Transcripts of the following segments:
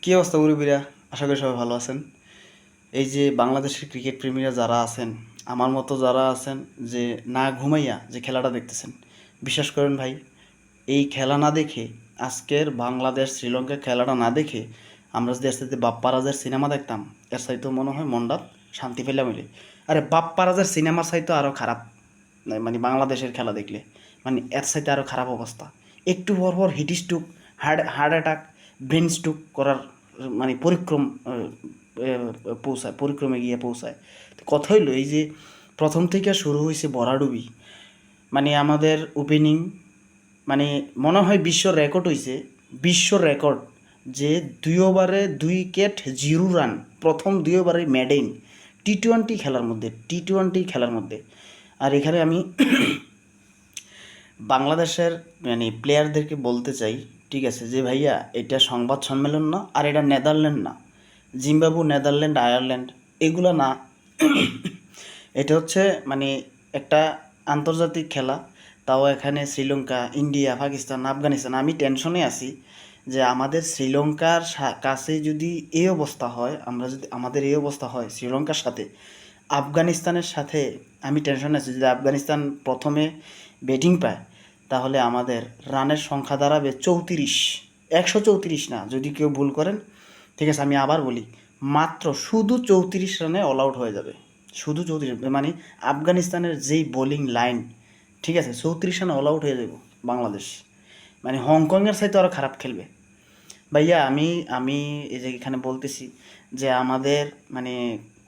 কী অবস্থা মুরব্বীরা? আশা করি সবাই ভালো আছেন। এই যে বাংলাদেশের ক্রিকেট প্রেমীরা যারা আছেন, আমার মতো যারা আছেন, যে না ঘুমাইয়া যে খেলাটা দেখতেছেন, বিশ্বাস করেন ভাই, এই খেলা না দেখে, আজকের বাংলাদেশ শ্রীলঙ্কা খেলাটা না দেখে আমরা যদি এর সাথে বাপ্পা রাজের সিনেমা দেখতাম, এর সাইতেও মনে হয় মনটা শান্তি পেলাম মিলে। আরে বাপ্পা রাজের সিনেমার সাইতো আরও খারাপ, মানে বাংলাদেশের খেলা দেখলে, মানে এর সাইতে আরও খারাপ অবস্থা। একটু পর পর heat stroke, heart attack, brain stroke করার মানে পরিক্রমে গিয়ে পৌঁছায়। তো কথা হইলো এই যে প্রথম থেকে শুরু হয়েছে ভরাডুবি, মানে আমাদের ওপেনিং, মানে মনে হয় বিশ্ব রেকর্ড হয়েছে, বিশ্ব রেকর্ড, যে 2 ওভারে 2 উইকেট 0 রান, প্রথম 2 ওভারে ম্যাডেইন টি টোয়েন্টি খেলার মধ্যে। আর এখানে আমি বাংলাদেশের মানে প্লেয়ারদেরকে বলতে চাই, ঠিক আছে, যে ভাইয়া এটা সংবাদ সম্মেলন না, আর এটা নেদারল্যান্ড না, জিম্বাবু, নেদারল্যান্ড, আয়ারল্যান্ড এগুলো না। এটা হচ্ছে মানে একটা আন্তর্জাতিক খেলা, তাও এখানে শ্রীলঙ্কা, ইন্ডিয়া, পাকিস্তান, আফগানিস্তান। আমি টেনশনে আছি যে আমাদের শ্রীলঙ্কার কাছে যদি এই অবস্থা হয়, আমরা যদি আমাদের এই অবস্থা হয় শ্রীলঙ্কার সাথে, আফগানিস্তানের সাথে, আমি টেনশনে আছি যদি আফগানিস্তান প্রথমে ব্যাটিং পায়, তাহলে আমাদের রানের সংখ্যা দাঁড়াবে 34, 134 না, যদি কেউ ভুল করেন, ঠিক আছে আমি আবার বলি, মাত্র শুধু 34 রানে অল আউট হয়ে যাবে, শুধু 34, মানে আফগানিস্তানের যেই বোলিং লাইন, ঠিক আছে, 34 রানে অল আউট হয়ে যাব বাংলাদেশ, মানে হংকংয়ের সাথে আরও খারাপ খেলবে। ভাইয়া আমি আমি এই যে এখানে বলতেছি যে আমাদের মানে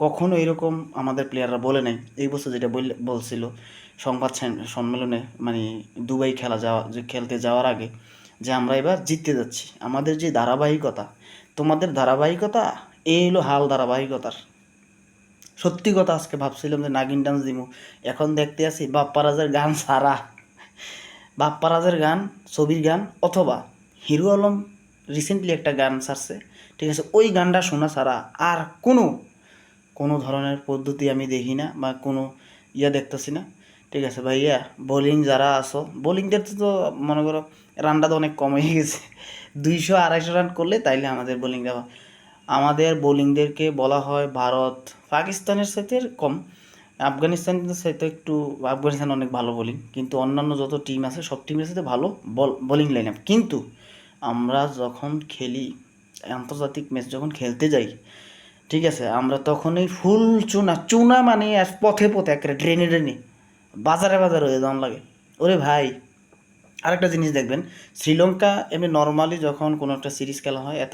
কখনো এরকম আমাদের প্লেয়াররা বলে নাই এই বছর যেটা বলছিল সংবাদ সম্মেলনে, মানে দুবাই খেলতে যাওয়ার আগে, যে আমরা এবার জিততে যাচ্ছি, আমাদের যে ধারাবাহিকতা, তোমাদের ধারাবাহিকতা, এই হলো হাল ধারাবাহিকতার। সত্যি কথা, আজকে ভাবছিলাম যে নাগিন ডান্স দিমু, এখন দেখতে আসি বাপ্পারাজের গান সারা, বাপ্পারাজের গান, ছবির গান, অথবা হিরো আলম রিসেন্টলি একটা গান ছাড়ছে, ঠিক আছে, ওই গানটা শোনা ছাড়া আর কোনো কোনো ধরনের পদ্ধতি আমি দেখি না, বা কোনো দেখতেছি না। ঠিক আছে ভাইয়া, বোলিং যারা আসো, বোলিংদের তো মনে করো রানটা তো অনেক কম হয়ে গেছে, 200-250 রান করলে তাইলে আমাদের বোলিংরা, আমাদের বোলিংদেরকে বলা হয় ভারত পাকিস্তানের সাথে কম, আফগানিস্তানের সাথে একটু, আফগানিস্তান অনেক ভালো বোলিং, কিন্তু অন্যান্য যত টিম আছে সব টিমের সাথে ভালো বোলিং লাইন আপ। কিন্তু আমরা যখন খেলি, আন্তর্জাতিক ম্যাচ যখন খেলতে যাই, ঠিক আছে, আমরা তখনই ফুল চুনা চুনা, মানে পথে পথে একেবারে ড্রেনে ড্রেনে, বাজারে বাজারে হয়ে যাওয়ার লাগে। ওরে ভাই, আরেকটা জিনিস দেখবেন, শ্রীলঙ্কা এমনি নর্মালি যখন কোনো একটা সিরিজ খেলা হয়, এত